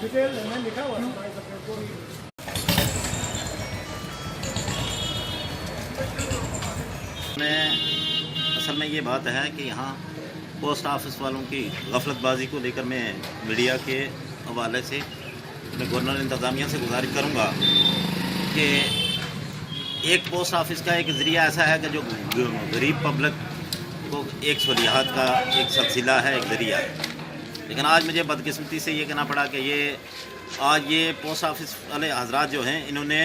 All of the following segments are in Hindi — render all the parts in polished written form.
डिटेल में लिखा हुआ है। असल में ये बात है कि यहाँ पोस्ट ऑफिस वालों की गफलतबाजी को लेकर मैं मीडिया के हवाले से मैं गवर्नर इंतज़ामिया से गुजारिश करूँगा कि एक पोस्ट ऑफिस का एक ज़रिया ऐसा है कि जो गरीब पब्लिक को एक सहूलियात का एक सिलसिला है, एक ज़रिया है। लेकिन आज मुझे बदकिस्मती से ये कहना पड़ा कि ये पोस्ट ऑफिस वाले हजरात जो हैं, इन्होंने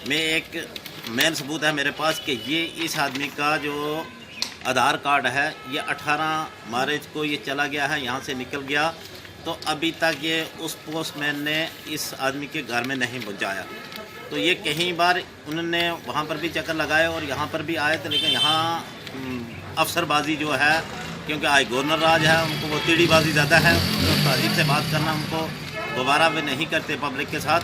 मैं एक मेन सबूत है मेरे पास कि ये इस आदमी का जो आधार कार्ड है ये 18 मार्च को ये चला गया है, यहाँ से निकल गया, तो अभी तक ये उस पोस्टमैन ने इस आदमी के घर में नहीं पहुँचाया। तो ये कई बार उन्होंने वहाँ पर भी चक्कर लगाए और यहाँ पर भी आए थे, लेकिन यहाँ अफसरबाजी जो है, क्योंकि आज गवर्नर राज है, उनको वो तीड़ीबाजी ज़्यादा है, तो तहजीब से बात करना उनको दोबारा वे नहीं करते पब्लिक के साथ।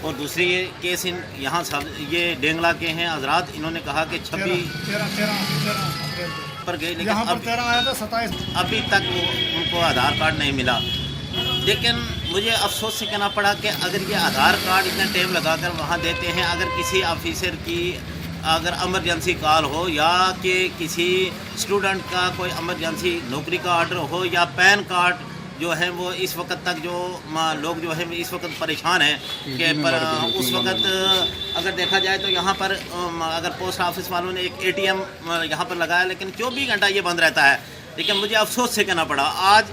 और दूसरी केस यहाँ सब ये डेंगला के हैं हजरात, इन्होंने कहा कि 26 पर गए, लेकिन आया था 27 अभी तक उनको आधार कार्ड नहीं मिला। लेकिन मुझे अफसोस से कहना पड़ा कि अगर ये आधार कार्ड इतना टाइम लगाकर वहाँ देते हैं, अगर किसी ऑफिसर की अगर इमरजेंसी कॉल हो या कि किसी स्टूडेंट का कोई इमरजेंसी नौकरी का ऑर्डर हो या पैन कार्ड जो है वो इस वक्त तक जो लोग जो है इस वक्त परेशान हैं कि पर उस वक्त अगर देखा जाए तो यहाँ पर अगर पोस्ट ऑफिस वालों ने एक ATM यहाँ पर लगाया, लेकिन 24 घंटा ये बंद रहता है। लेकिन मुझे अफसोस से कहना पड़ा, आज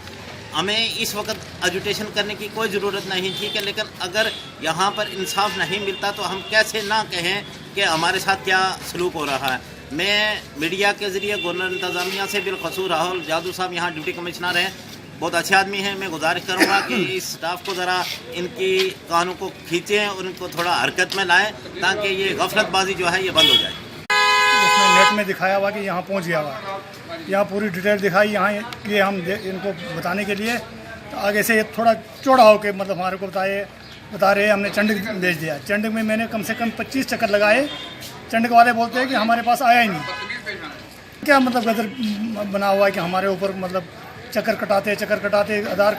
हमें इस वक्त एजुटेशन करने की कोई ज़रूरत नहीं थी कि, लेकिन अगर यहाँ पर इंसाफ नहीं मिलता तो हम कैसे ना कहें कि हमारे साथ क्या सलूक हो रहा है। मैं मीडिया के ज़रिए गवर्नर इंतज़ामिया से बिलखसूस राहुल जादू साहब यहाँ ड्यूटी कमिश्नर हैं, बहुत अच्छे आदमी हैं, मैं गुजारिश करूँगा कि इस स्टाफ को ज़रा इनकी कानों को खींचें और इनको थोड़ा हरकत में लाएं ताकि ये गफलतबाजी जो है ये बंद हो जाए। उसने नेट में दिखाया हुआ कि यहाँ पहुँच गया हुआ, यहाँ पूरी डिटेल दिखाई, यहाँ ये हम इनको बताने के लिए तो आगे से थोड़ा चौड़ा होकर मतलब हमारे को बता रहे हमने चंडीगढ़ भेज दिया। चंडीगढ़ में मैंने कम से कम 25 चक्कर लगाए, चंडीगढ़ वाले बोलते हैं कि हमारे पास आया ही नहीं। क्या मतलब गदर बना हुआ है कि हमारे ऊपर मतलब चक्कर कटाते आधार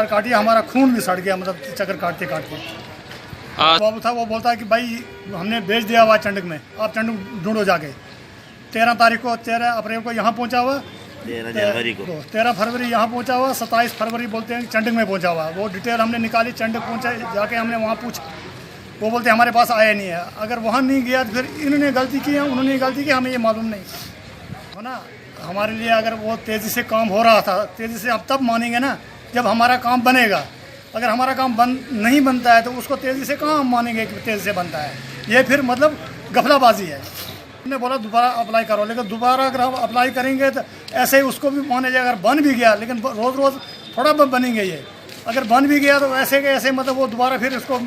कार्ड ही हमारा खून भी सड़ गया, मतलब चक्कर काटते वो था। वो बोलता है कि भाई हमने भेज दिया हुआ चंडीगढ़ में, आप चंडीगढ़ ढूंढो जाके। 13 अप्रैल को यहाँ पहुँचा हुआ, 13 फरवरी यहाँ पहुँचा हुआ, 27 फरवरी बोलते हैं चंडीगढ़ में पहुँचा हुआ। वो डिटेल हमने निकाली, चंडीगढ़ पहुँचा जाके हमने वहाँ पूछा, वो बोलते हमारे पास आया नहीं है। अगर वहाँ नहीं गया तो फिर इन्होंने गलती की है, उन्होंने गलती की, हमें ये मालूम नहीं है ना। हमारे लिए अगर वो तेज़ी से काम हो रहा था, तेज़ी से अब तब मानेंगे ना जब हमारा काम बनेगा। अगर हमारा काम नहीं बनता है तो उसको तेज़ी से कहाँ हम मानेंगे कि तेज़ी से बनता है। ये फिर मतलब गफलाबाजी है। हमने बोला दोबारा अप्लाई करो, लेकिन दोबारा अगर हम अप्लाई करेंगे तो ऐसे ही उसको भी माने जाए। अगर बन भी गया, लेकिन रोज़ रोज़ थोड़ा बहुत बनेंगे ये। अगर बन भी गया तो ऐसे के ऐसे मतलब वो दोबारा फिर इसको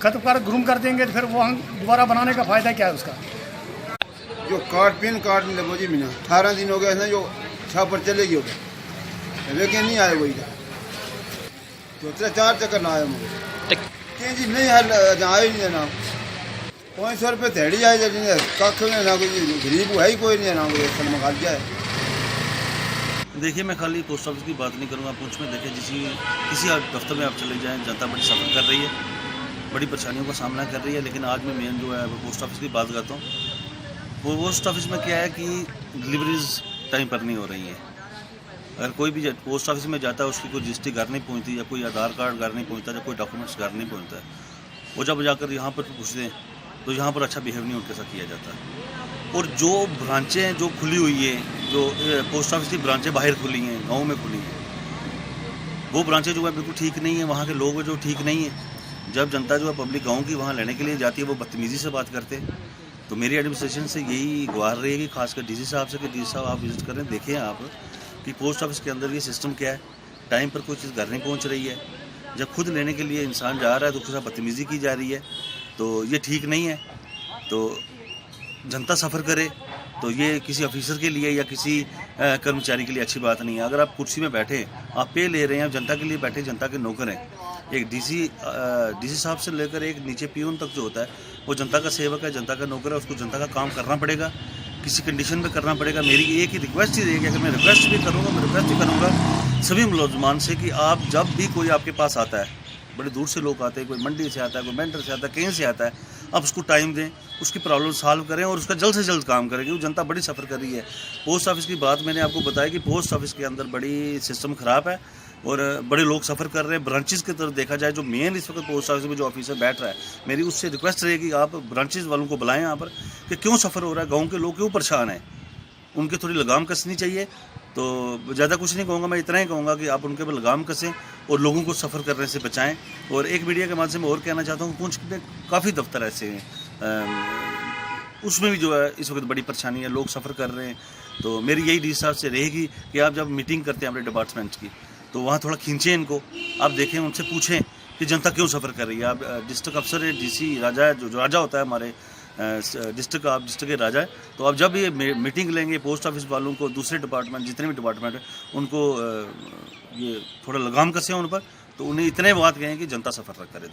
खत्म कर गुम कर देंगे, तो फिर वो हम दोबारा बनाने का फ़ायदा क्या है उसका। जो पेन कार्ड नहीं लगे जी मीना 18 दिन हो गए ना, जो 6 पर चले गए हो गए, लेकिन नहीं आए वही तो 4 चक्कर ना आए मुझे कहीं जी नहीं आए नहीं ना 500 रुपये थेड़ी आए कख में ना, कोई गरीब है ही कोई नहीं ना, कोई सलमा खा लिया है। देखिए, मैं खाली पोस्ट ऑफिस की बात नहीं करूँगा। पूंछ में देखिए किसी दफ्तर में आप चले जाएँ, जनता बड़ी सफ़र कर रही है, बड़ी परेशानियों का सामना कर रही है। लेकिन आज मैं मेन जो है वो पोस्ट ऑफिस की बात करता हूँ। वो पोस्ट ऑफिस में क्या है कि डिलीवरीज टाइम पर नहीं हो रही हैं। अगर कोई भी पोस्ट ऑफिस में जाता है, उसकी कोई रजिस्ट्री घर नहीं पहुंचती, या कोई आधार कार्ड घर नहीं पहुंचता, या कोई डॉक्यूमेंट्स घर नहीं पहुंचता है, वो जब जाकर यहाँ पर पूछते हैं तो यहाँ पर अच्छा बिहेव नहीं उनके साथ किया जाता है। और जो ब्रांचें हैं जो खुली हुई है, जो पोस्ट ऑफिस की ब्रांचें बाहर खुली हैं, गाँव में खुली हैं, वो ब्रांचें जो है बिल्कुल ठीक नहीं है। वहाँ के लोग जो ठीक नहीं है, जब जनता जो है पब्लिक गाँव की वहाँ लेने के लिए जाती है, वो बदतमीज़ी से बात करते हैं। तो मेरी एडमिनिस्ट्रेशन से यही गुहार रहेगी, खासकर DC साहब से, कि DC साहब आप विजिट करें, देखें आप कि पोस्ट ऑफिस के अंदर ये सिस्टम क्या है। टाइम पर कोई चीज़ घर नहीं पहुंच रही है, जब खुद लेने के लिए इंसान जा रहा है तो उसके साथ बदतमीज़ी की जा रही है, तो ये ठीक नहीं है। तो जनता सफ़र करे तो ये किसी ऑफिसर के लिए या किसी कर्मचारी के लिए अच्छी बात नहीं है। अगर आप कुर्सी में बैठे, आप पे ले रहे हैं, आप जनता के लिए बैठे, जनता के नौकर हैं। एक DC साहब से लेकर एक नीचे पियून तक जो होता है वो जनता का सेवक है, जनता का नौकर है, उसको जनता का काम करना पड़ेगा, किसी कंडीशन में करना पड़ेगा। मेरी एक ही रिक्वेस्ट ही रहेगी, अगर मैं रिक्वेस्ट भी करूँगा, मैं रिक्वेस्ट भी करूँगा सभी मुलाजमान से कि आप जब भी कोई आपके पास आता है बड़े दूर से लोग आते हैं, कोई मंडी से आता है, कोई मेंढर से आता है, कहीं से आता है। आप उसको टाइम दें, उसकी प्रॉब्लम सॉल्व करें और उसका जल्द से जल्द काम करें, क्योंकि जनता बड़ी सफ़र कर रही है। पोस्ट ऑफिस की बात मैंने आपको बताया कि पोस्ट ऑफिस के अंदर बड़ी सिस्टम ख़राब है और बड़े लोग सफ़र कर रहे हैं। ब्रांचेस की तरफ देखा जाए, जो मेन इस वक्त पोस्ट ऑफिस में जो ऑफिसर बैठ रहा है, मेरी उससे रिक्वेस्ट रहेगी आप ब्रांचेस वालों को बुलाएं यहाँ पर कि क्यों सफ़र हो रहा है, गाँव के लोग क्यों परेशान हैं, उनके थोड़ी लगाम कसनी चाहिए। तो ज़्यादा कुछ नहीं कहूँगा, मैं इतना ही कहूँगा कि आप उनके पर लगाम कसें और लोगों को सफ़र करने से बचाएं। और एक मीडिया के माध्यम से और कहना चाहता हूँ, पुंछ में काफ़ी दफ्तर ऐसे हैं, उसमें भी जो है इस वक्त बड़ी परेशानी है, लोग सफ़र कर रहे हैं। तो मेरी यही डी साहब से रहेगी कि आप जब मीटिंग करते हैं अपने डिपार्टमेंट की, तो वहाँ थोड़ा खींचें इनको, आप देखें, उनसे पूछें कि जनता क्यों सफ़र कर रही है। आप डिस्ट्रिक्ट अफसर है, डीसी राजा है, जो राजा होता है हमारे डिस्ट्रिक्ट का, आप डिस्ट्रिक्ट के राजा है। तो आप जब ये मीटिंग लेंगे पोस्ट ऑफिस वालों को, दूसरे डिपार्टमेंट जितने भी डिपार्टमेंट है उनको ये थोड़ा लगाम कसें उन पर, तो उन्हें इतने बात कहें कि जनता सफ़र करे।